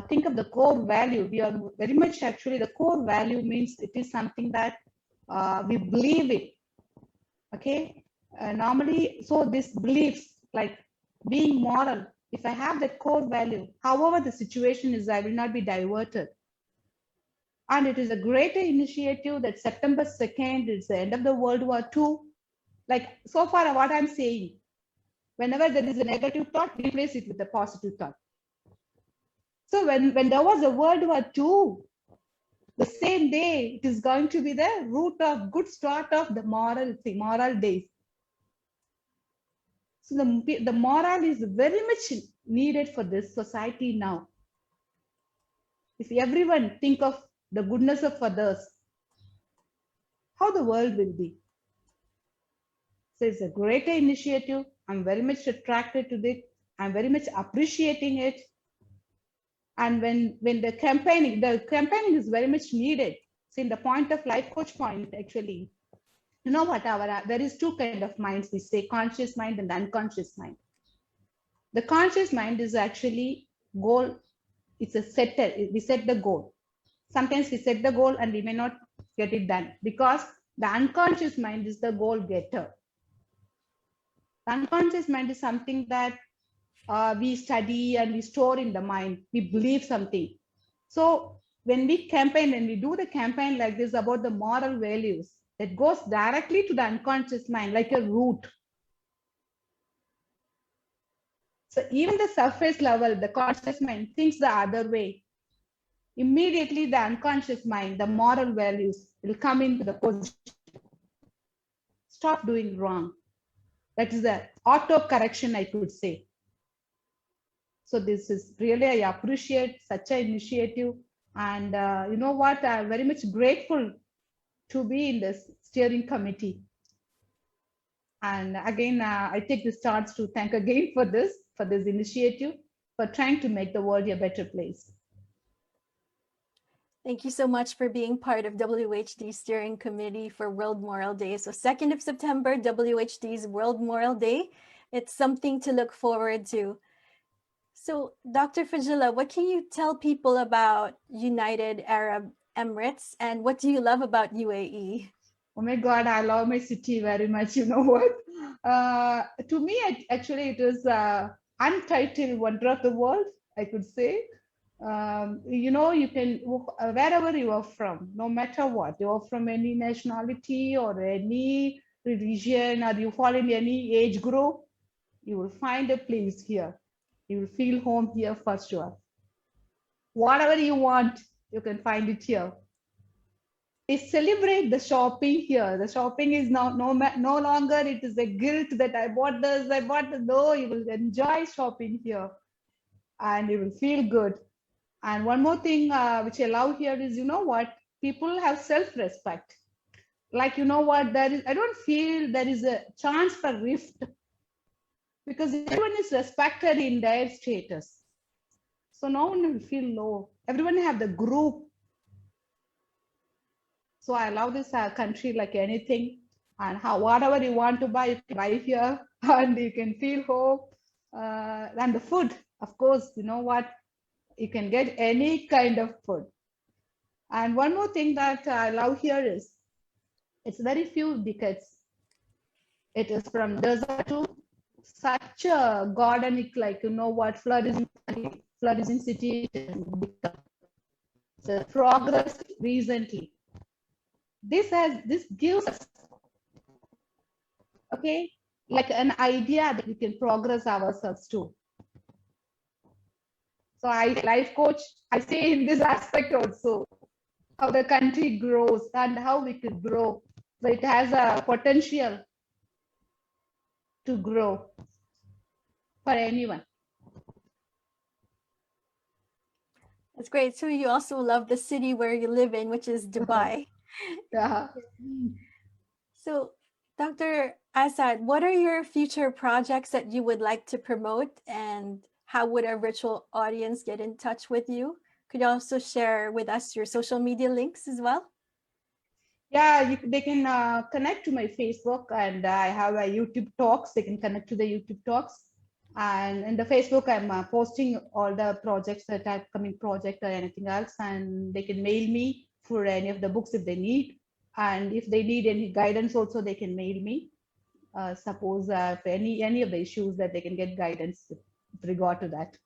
think of the core value. We are very much actually the core value means it is something that we believe in. Okay, normally, so this beliefs like being moral. If I have that core value, however the situation is, I will not be diverted. And it is a great initiative that September 2nd is the end of the World War II. Like so far, what I'm saying, whenever there is a negative thought, replace it with a positive thought. So when there was a World War II, the same day, it is going to be the root of good start of the moral days. So the moral is very much needed for this society now. If everyone think of the goodness of others, how the world will be. So it's a great initiative. I'm very much attracted to it. I'm very much appreciating it. And when the campaigning is very much needed. So in the point of life coach point, actually, you know what, there is two kind of minds. We say conscious mind and unconscious mind. The conscious mind is actually goal. It's a setter. We set the goal. Sometimes we set the goal and we may not get it done because the unconscious mind is the goal getter. The unconscious mind is something that we study and we store in the mind. We believe something. So when we campaign and we do the campaign like this about the moral values, that goes directly to the unconscious mind like a root. So even the surface level, the conscious mind thinks the other way. Immediately the unconscious mind, the moral values will come into the position. Stop doing wrong. That is the auto correction, I could say. So this is really, I appreciate such an initiative. And you know what, I'm very much grateful to be in this steering committee. And again, I take this chance to thank again for this initiative, for trying to make the world a better place. Thank you so much for being part of WHD Steering Committee for World Moral Day. So 2nd of September, WHD's World Moral Day. It's something to look forward to. So Dr. Fajila, what can you tell people about United Arab Emirates and what do you love about UAE? Oh my God, I love my city very much. You know what? To me, actually, it was untitled wonder of the world, I could say. You know, you can, wherever you are from, no matter what, you are from any nationality or any religion, or you fall in any age group, you will find a place here. You will feel home here for sure. Whatever you want, you can find it here. They celebrate the shopping here. The shopping is now no longer it is a guilt that I bought this, I bought this. No, you will enjoy shopping here and you will feel good. And one more thing which I love here is, you know what, people have self-respect. Like, you know what, I don't feel there is a chance for rift because everyone is respected in their status. So no one will feel low. Everyone have the group. So I love this country like anything, and whatever you want to buy, you can buy here, and you can feel home. And the food, of course, you know what, you can get any kind of food. And one more thing that I love here is, it's very few decades. It is from desert to such a gardenic, like, you know what, flourishing city. The progress recently. This gives us, okay, like an idea that we can progress ourselves too. So life coach, I say in this aspect also, how the country grows and how we could grow. So it has a potential to grow for anyone. That's great. So you also love the city where you live in, which is Dubai. Yeah. So Dr. Azad, what are your future projects that you would like to promote and how would our virtual audience get in touch with you? Could you also share with us your social media links as well? Yeah, they can connect to my Facebook, and I have a YouTube talks. They can connect to the YouTube talks. And in the Facebook, I'm posting all the projects, the upcoming project or anything else, and they can mail me for any of the books if they need. And if they need any guidance also, they can mail me. Suppose for any of the issues that they can get guidance with regard to that.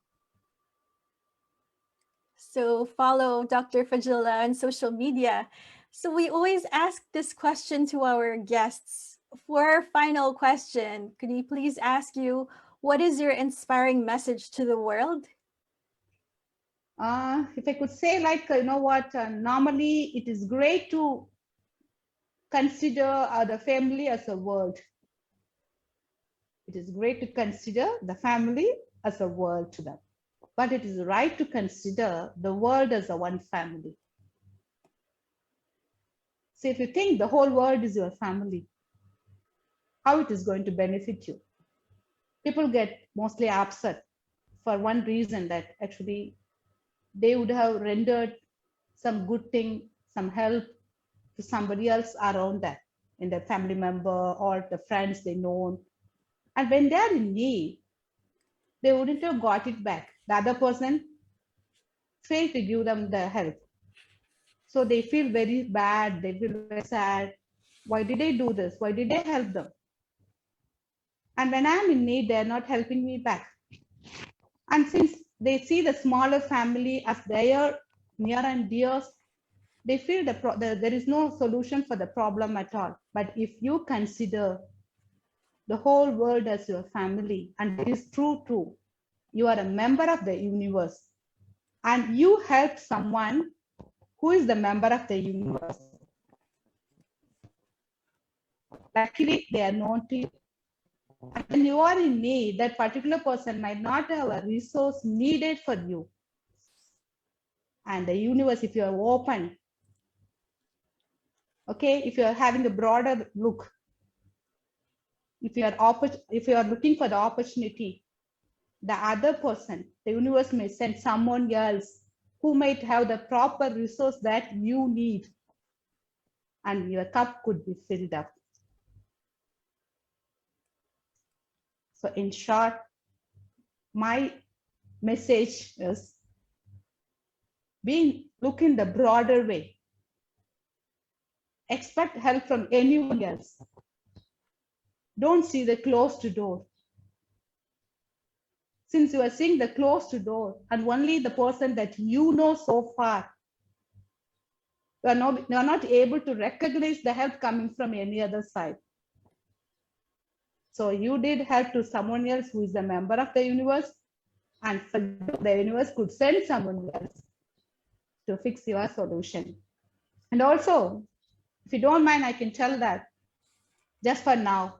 So follow Dr. Fajila on social media. So we always ask this question to our guests. For our final question, could we please ask you, what is your inspiring message to the world? If I could say, like, you know what, normally it is great to consider the family as a world. It is great to consider the family as a world to them. But it is right to consider the world as a one family. So if you think the whole world is your family, how it is going to benefit you? People get mostly upset for one reason, that actually they would have rendered some good thing, some help to somebody else around them, in their family member or the friends they know. And when they are in need, they wouldn't have got it back. The other person failed to give them the help. So they feel very bad, they feel very sad. Why did I do this? Why did I help them? And when I'm in need, they're not helping me back. And since they see the smaller family as their near and dear, they feel there is no solution for the problem at all. But if you consider the whole world as your family, and it is true too, You are a member of the universe, and you help someone who is the member of the universe. Luckily, they are known to you. And when you are in need, that particular person might not have a resource needed for you. And the universe, if you are open, okay, if you are having a broader look, if you are looking for the opportunity, the other person, the universe may send someone else who might have the proper resource that you need, and your cup could be filled up. So in short, my message is look in the broader way. Expect help from anyone else. Don't see the closed door. Since you are seeing the closed door and only the person that you know so far, you are not able to recognize the help coming from any other side. So you did help to someone else who is a member of the universe, and the universe could send someone else to fix your solution. And also, if you don't mind, I can tell that just for now,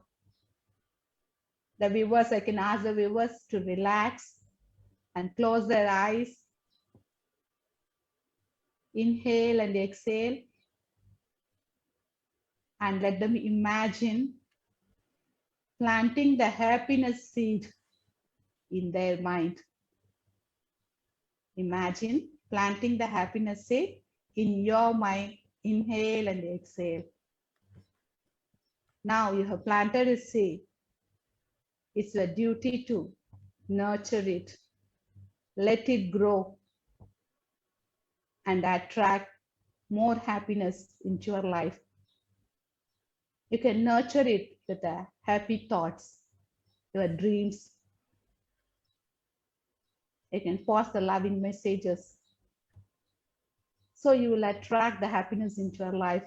the viewers, I can ask the viewers to relax and close their eyes. Inhale and exhale, and let them imagine planting the happiness seed in their mind. Imagine planting the happiness seed in your mind. Inhale and exhale. Now you have planted a seed. It's your duty to nurture it, let it grow, and attract more happiness into your life. You can nurture it with the happy thoughts, your dreams. You can post the loving messages. So you will attract the happiness into your life,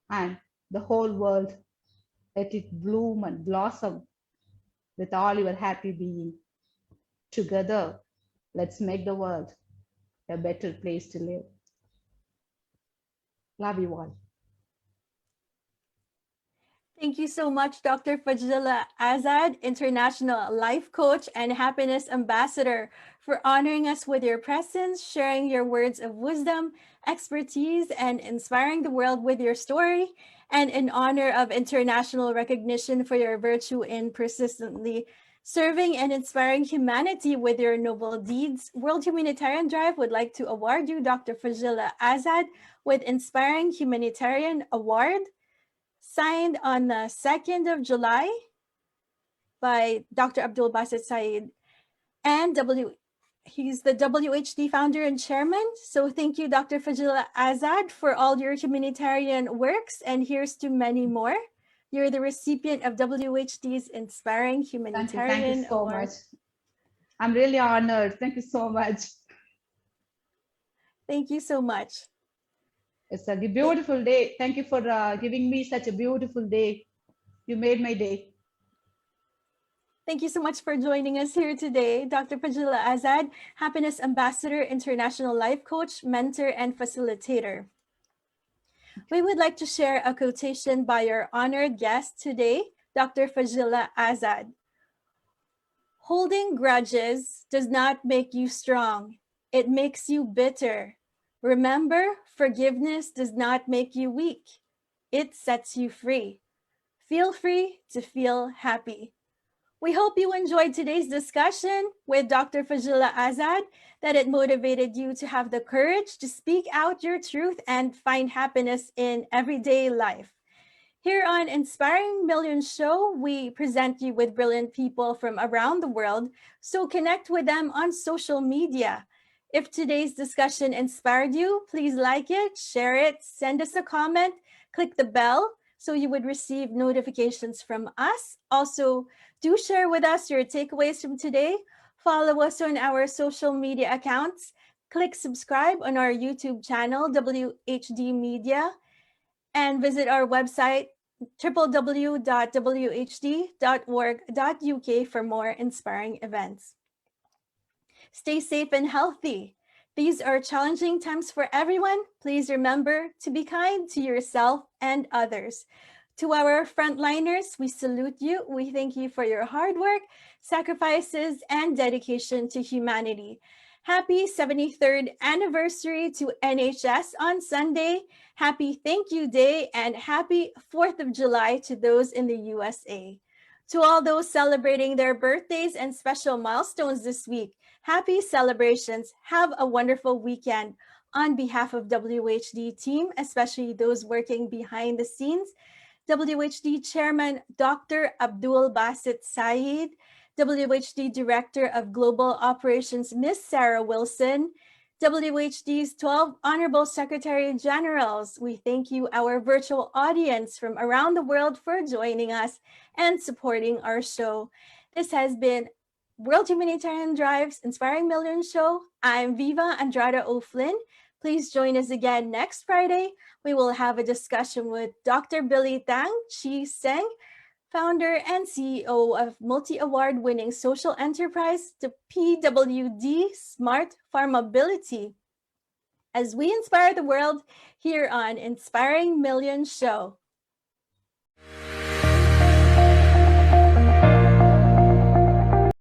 and the whole world, let it bloom and blossom with all your happy being. Together, let's make the world a better place to live. Love you all. Thank you so much, Dr. Fajila Azad, International Life Coach and Happiness Ambassador, for honoring us with your presence, sharing your words of wisdom, expertise, and inspiring the world with your story, and in honor of international recognition for your virtue in persistently serving and inspiring humanity with your noble deeds. World Humanitarian Drive would like to award you, Dr. Fajila Azad, with Inspiring Humanitarian Award, signed on the 2nd of July by Dr. Abdul Basit Sayeed, and he's the WHD founder and chairman. So thank you, Dr. Fajila Azad, for all your humanitarian works, and here's to many more. You're the recipient of WHD's Inspiring Humanitarian Thank you so Award. much. I'm really honored. Thank you so much. Thank you so much. It's a beautiful day. Thank you for giving me such a beautiful day. You made my day. Thank you so much for joining us here today, Dr. Fajila Azad, Happiness Ambassador, International Life Coach, Mentor, and Facilitator. We would like to share a quotation by our honored guest today, Dr. Fajila Azad. Holding grudges does not make you strong. It makes you bitter. Remember, forgiveness does not make you weak. It sets you free. Feel free to feel happy. We hope you enjoyed today's discussion with Dr. Fajila Azad, that it motivated you to have the courage to speak out your truth and find happiness in everyday life. Here on Inspiring Millions Show, we present you with brilliant people from around the world, so connect with them on social media. If today's discussion inspired you, please like it, share it, send us a comment, click the bell so you would receive notifications from us. Also, do share with us your takeaways from today. Follow us on our social media accounts. Click subscribe on our YouTube channel, WHD Media, and visit our website, www.whd.org.uk for more inspiring events. Stay safe and healthy. These are challenging times for everyone. Please remember to be kind to yourself and others. To our frontliners, we salute you. We thank you for your hard work, sacrifices, and dedication to humanity. Happy 73rd anniversary to NHS on Sunday. Happy Thank You Day and happy 4th of July to those in the USA. To all those celebrating their birthdays and special milestones this week, happy celebrations. Have a wonderful weekend. On behalf of WHD team, especially those working behind the scenes, WHD Chairman Dr. Abdul Basit Sayeed, WHD Director of Global Operations Ms. Sarah Wilson, WHD's 12 Honorable Secretary Generals. We thank you, our virtual audience from around the world, for joining us and supporting our show. This has been World Humanitarian Drive's Inspiring Millions Show. I'm Viva O'Flynn. Please join us again next Friday. We will have a discussion with Dr. Billy Tang Chi Seng, founder and CEO of multi-award winning social enterprise, the PWD Smart Pharmability, as we inspire the world here on Inspiring Millions Show.